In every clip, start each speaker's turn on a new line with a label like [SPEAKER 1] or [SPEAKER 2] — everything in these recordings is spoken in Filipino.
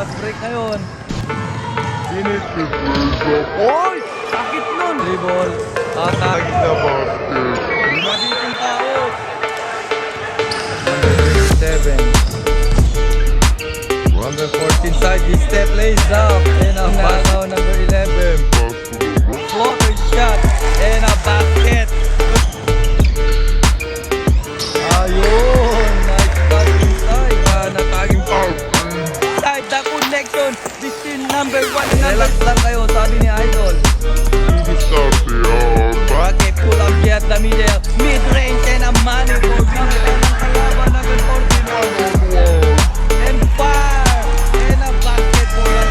[SPEAKER 1] Fast break ngayon. Oy! Sakit nun! Dribble. Attack. Mabiting tao. Number 27. Number 14 side. This step lays up. And a pass now. Number 11. Floater shot. And a basket. Ayun. Nice pass inside. Nataging foul. Side the connection between number 1 and number. Relax lang kayo. Sabi ni Idol. Okay, pull up yet the middle. Mid-range and a money for Binit. And ang kalaban number 14. And fire. And a basket for us.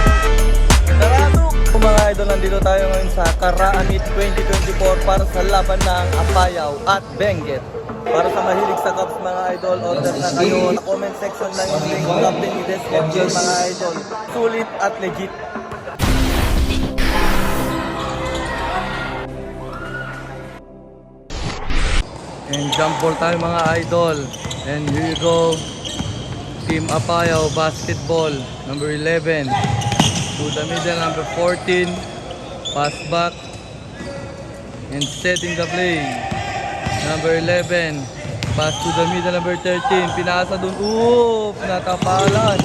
[SPEAKER 1] Sarado. Mga idol, nandito tayo ngayon sa Karaamit 2024 para sa laban ng Apayao at Benguet. Para sa mahilig sa cups mga idol, order na kayo. Sa comment section lang yung link. Cup din i-description mga idol. Sulit at legit. And jump ball tayo mga idol. And here you go. Team Apayao basketball. Number 11. To the middle, number 14. Pass back. And setting the play. Number 11. Pass to the middle, number 13. Pinasa dun. Oop! Natapalan.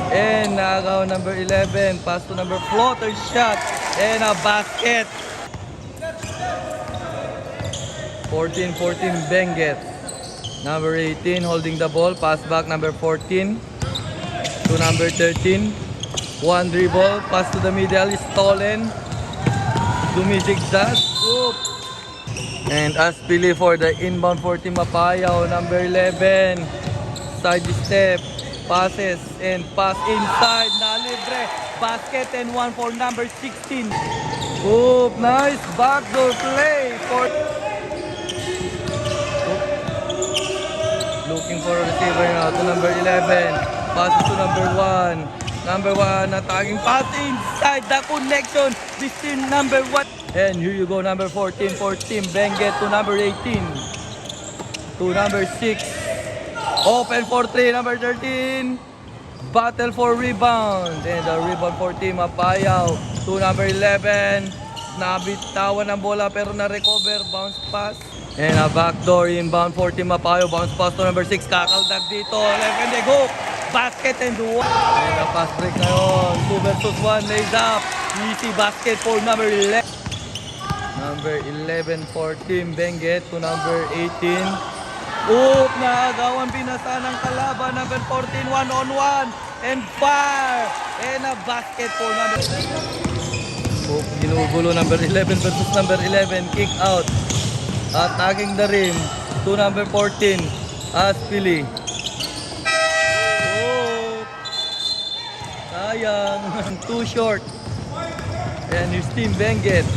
[SPEAKER 1] And nagaw number 11. Pass to number floater shot. And a basket. 14 Benguet. Number 18 holding the ball. Pass back number 14 to number 13. One dribble. Pass to the middle. Is stolen. Dumisig that. Oop! And Aspili for the inbound for Team Apayao. Number 11. Side step. Passes and pass inside. Na libre. Basket and one for number 16. Oop! Nice backdoor play for... Looking for a receiver now to number 11. Passes to number 1. Number 1 attacking pass inside the connection between number 1. And here you go, number 14 for Team Benguet to number 18. To number 6. Open for 3, number 13. Battle for rebound. And the rebound for Team Apayao to number 11. Nabitawan ang bola pero na-recover. Bounce pass. And a backdoor inbound for Team Apayao. Bounce pass to number 6. Kakaldag dito. Left and hook. Basket and one. And a fast break ngayon. 2 versus 1. Lays up. Easy basket for number 11. Number 11 for Team Benguet to number 18. Oop! Naagawan pinasa ng kalaban. Number 14. 1-on-1. And fire. And a basket for number... Oop! Ginugulo number 11 versus number 11. Kick out. Attacking the rim to number 14, Aspili. Oh, sayang, too short. And his Team Benguet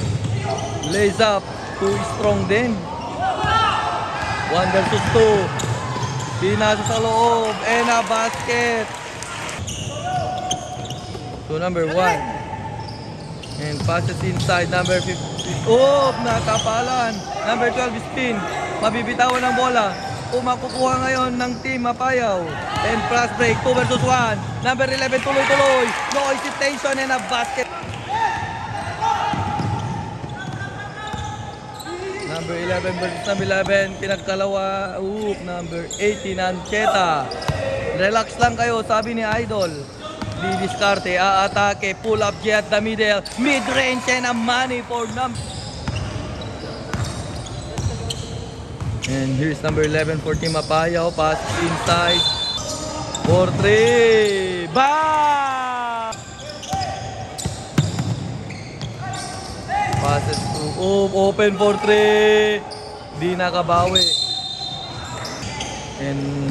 [SPEAKER 1] lays up, too strong din. 1 versus 2. Pinasa sa loob and a basket to number 1. And passes inside number 15. Oh, nakapalan. Number 12 spin. Mabibitawan ng bola. Makukuha ngayon ng Team Apayao. And fast break, 2 versus 1. Number 11 tuloy-tuloy. No hesitation and a basket. Number 11 versus number 11. Pinagkalawa. Number 18 Ancheta. Relax lang kayo, sabi ni Idol. Di diskarte, aatake, pull up jet the middle, mid-range and a money for number. And here's number 11 for Team Apayao, pass inside for 3. Bang! Passes to open for 3. Di nakabawi. And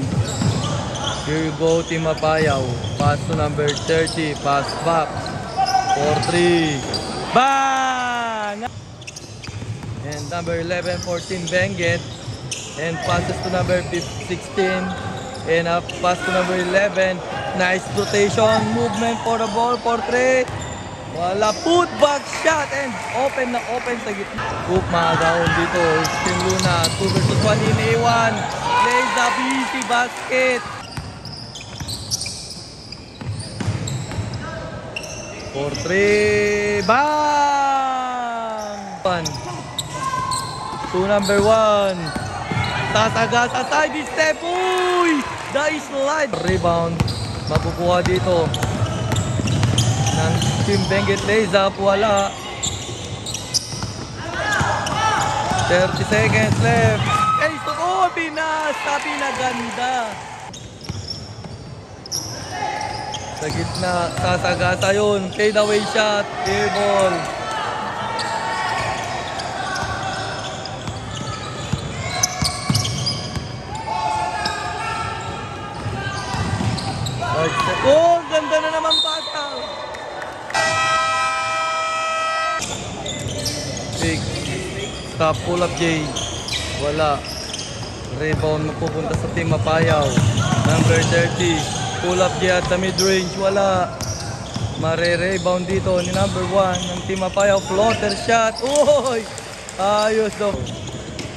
[SPEAKER 1] here you go, Team Apayao. Pass to number 30. Pass back. For 3. Bang! And number 11 for Team Benguet. And passes to number 16. And a pass to number 11. Nice rotation. Movement for the ball for 3. Wala. Put back shot. And open na open sa gitna. Hook mga down dito. Team Luna. 2 versus 1 in A1. Plays the easy basket. 4-3. Bang! 1. To number 1. Sasagasa side step. Uy! The slide. Rebound. Makukuha dito ng Team Benguet. Lays up. Wala. 30 seconds left. Ay, binasa. Pinaganda. Sa gitna. Sasagasa yun. Fade away shot. Air ball. Oh, ganda na naman bata. 6. Stop, pull up J. Wala. Rebound mapupunta sa Team Mapayaw. Number 30. Pull up J at the mid-range. Wala. Mare-rebound dito ni number 1 ng Team Mapayaw. Floater shot. Uy! Ayos daw.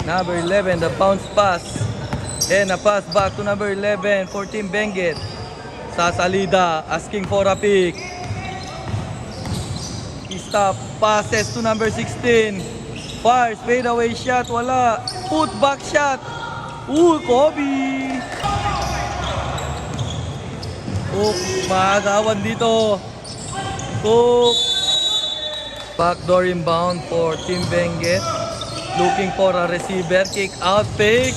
[SPEAKER 1] Number 11, the bounce pass. And a pass back to number 11 for Team Benguet. Sa salida, asking for a pick. Stop, passes to number 16. Fires, fade away shot, wala. Put back shot. Kobe. Cook, maagawan dito. Cook. Backdoor inbound for Team Benguet. Looking for a receiver, kick out, pick.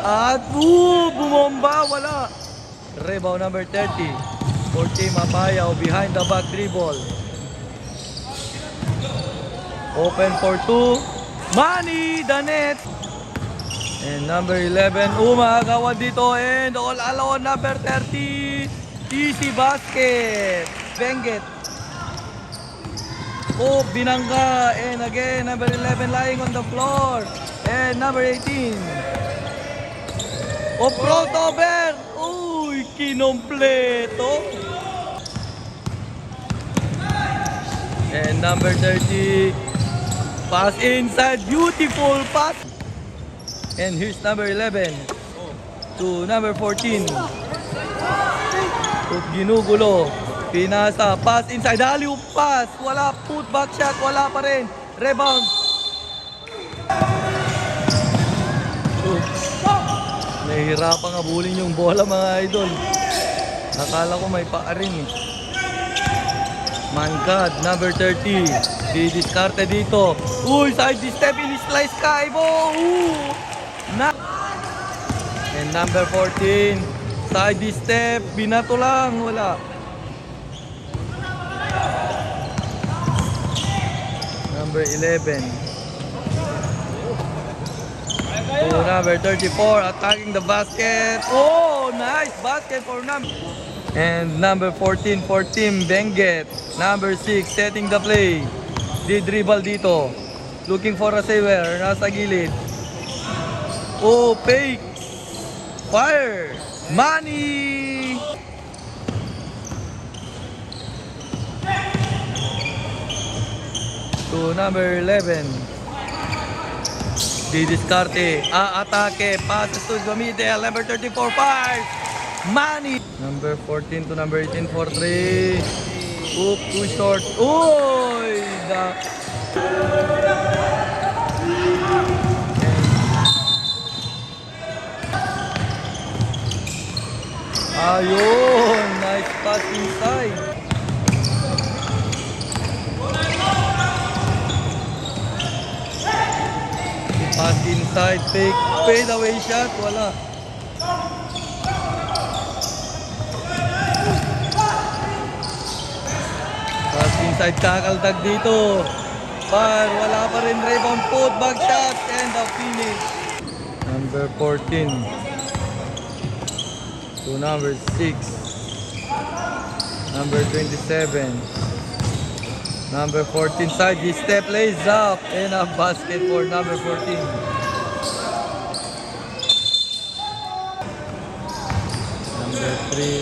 [SPEAKER 1] At bumomba, wala. Rebound number 30 for Team Mapayaw behind the back dribble. Open for 2. Manny, the net. And number 11, umagawa dito. And all alone, number 30. Easy basket. Benguet. Oh, binangga. And again, number 11 lying on the floor. And number 18. Oh, crossover. Kinompleto. And number 30. Pass inside. Beautiful pass. And here's number 11 to number 14. Ginugulo. Pinasa. Pass inside. Alley-oop pass. Wala. Put back shot. Wala pa rin. Rebound. Nahihirapan nga bulin yung bola mga idol. Nakala ko may paa rin eh. Mangkad, number 30. Didiskarte dito. Uy, side step in slice Kaibo. And number 14. Side step. Binato lang. Wala. Number 11. To number 34, attacking the basket. Oh, nice basket for number. And number 14 for Team Benguet. Number 6, setting the play. Di-dribble dito. Looking for a saver. Nasa gilid. Oh, fake. Fire. Money. To number 11. Didiskarte, atake, passes to the middle, number 34, fires, Manny. Number 14 to number 18 for 3. Oop, too short. Uy! Ayun, nice pass inside. Pass inside, fade away shot, wala. Pass inside, kakaldag dito. Wala pa rin rebound, put back shot, and the finish. Number 14 to number 6. Number 27. Number 14 side, he step lays up and a basket for number 14. Number 3.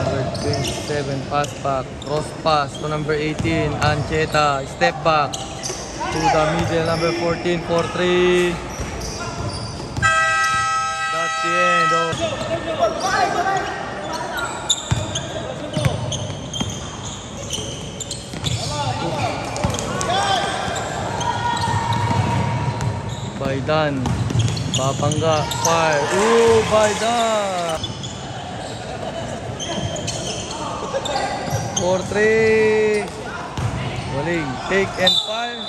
[SPEAKER 1] Number 27, pass back, cross pass to number 18, Ancheta, step back to the middle, number 14 for 3. That's the end of Baidan. Papangga. Fire. Ooh, Baidan. 4-3. Waling. Take and fire.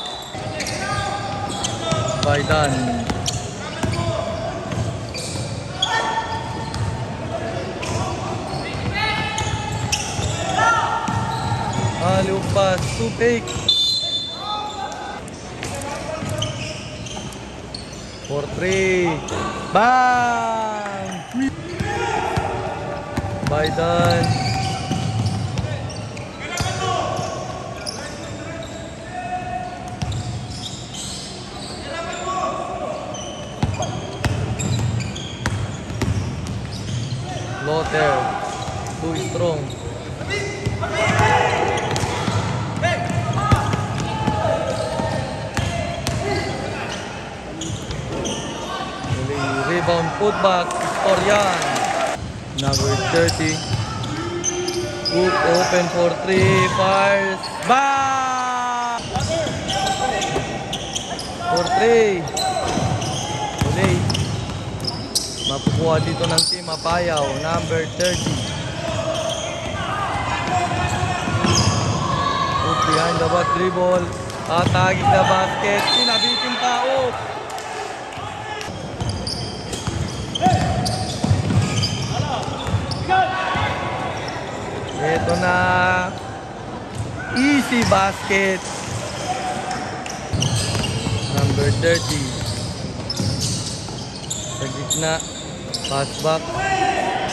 [SPEAKER 1] Baidan. Lupas. 2-take. 4-3. Bang! Baidan. Lotter. Too strong. Rebound putback. Storian. Number 30. Hook open for 3. Fires. Bang! For 3. Uli. Mapukuha dito ng team Apayaw. Number 30. Hook behind the back dribble. Ataging the basket. Sinabitin tao. Ito na. Easy basket. Number 30. Sa gitna. Pass back.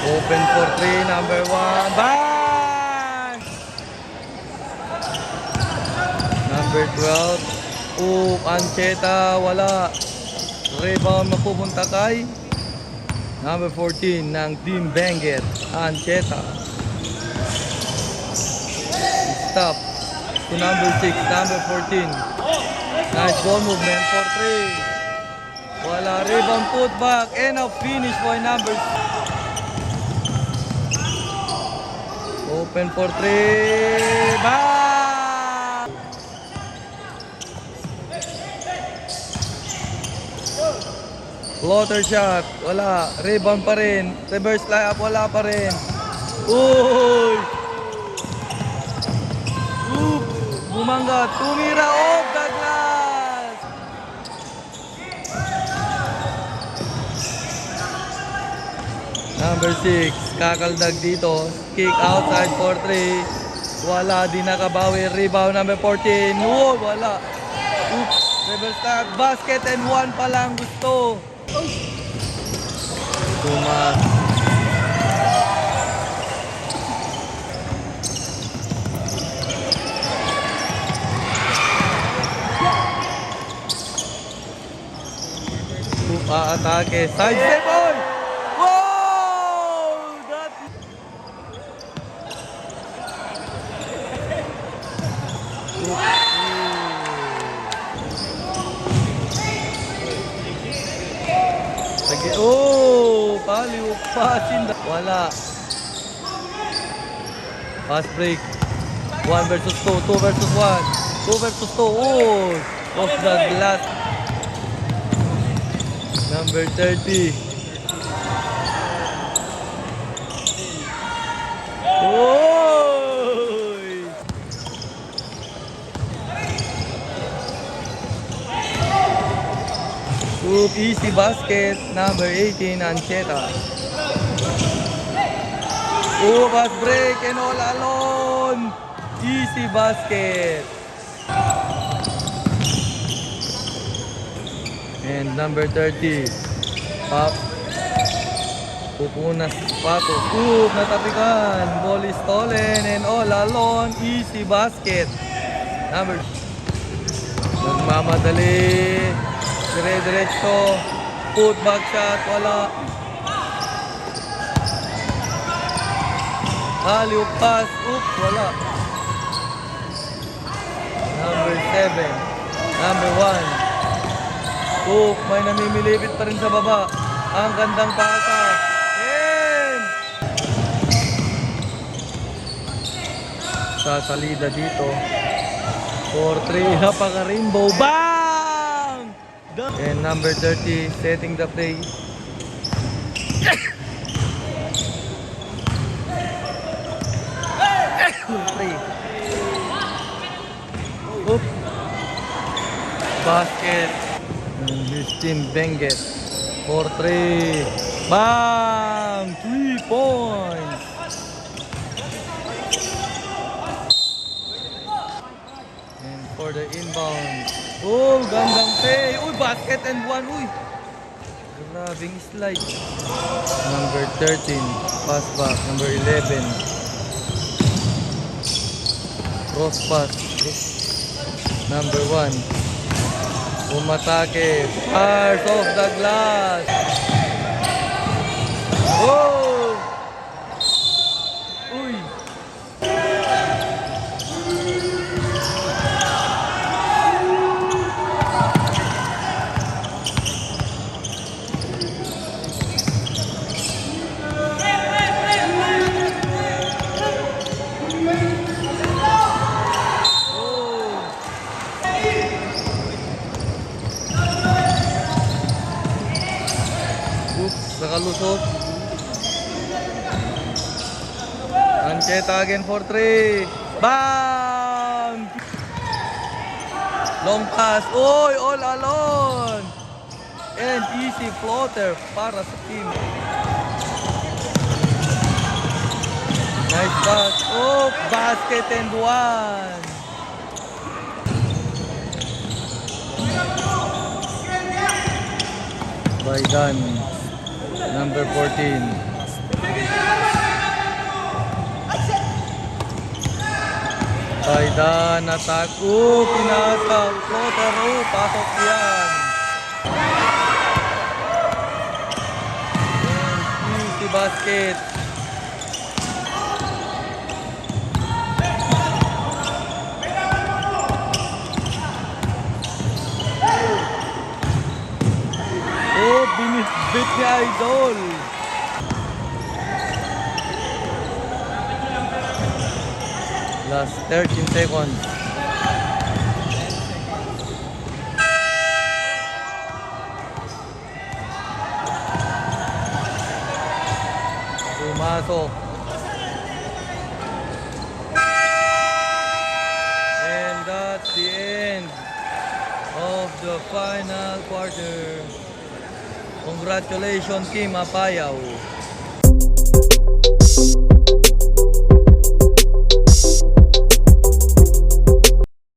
[SPEAKER 1] Open for 3. Number 1. Bang! Number 12. Ancheta. Wala. Rebound mapupunta kay number 14 ng Team Benguet. Ancheta. Stop to number 6, number 14. Nice ball movement for 3. Wala. Rebound putback and a finish for number 6. Open for 3. Bang! Floater shot. Wala. Rebound pa rin. Reverse layup. Wala pa rin. Uy! Bumangga. Tumira off the glass. Number 6. Kakaldag dito. Kick outside for 3. Wala. Di nakabawi. Rebound number 14. No, wala. Oops. Reverse tag. Basket and 1 pa lang gusto. Tumas. Atake. Side step, boy! Wow! That... Sige. Oh! Paliw pasin. Wala. Pass break. 1 versus 2. 2 versus 1. 2 versus 2. Oh! Off the glass. Number 30. Oy! Hoop, easy basket. Number 18, Ancheta. Oh, pass break and all alone. Easy basket. And number 30, Pop. Pupunas Pato. Natapikan. Ball is stolen and all alone. Easy basket. Number. Nagmamadali. Dire-diretso. Put back shot. Wala. Alley-oop pass. Wala. Number 7. Number 1. May namimilipit pa rin sa baba. Ang gandang pasa. And sa salida dito. 4-3. Napaka-rainbow. Bang! And number 30 setting the play. Play. Oop. Basket. And Justin Benguet for 3. Bam! 3 points. And for the inbound. Oh, gandang play. Uy, basket and 1. Uy. Grabing slide. Number 13. Pass back. Number 11. Cross pass. Number 1. Umatake. Fires off the glass. Oh! Uy! Nakalusot. Ancheta again for 3. Bam! Long pass. Oy, all alone. And easy floater para sa team. Nice pass. Oh, basket and 1. By Dan. Number 14. Baidan attack. Pinasa. Floater. Pasok yan. And easy basket. Binitbit ni Idol. Last 13 seconds. Pumasok. And that's the end of the final quarter. Congratulations, Team Apayao.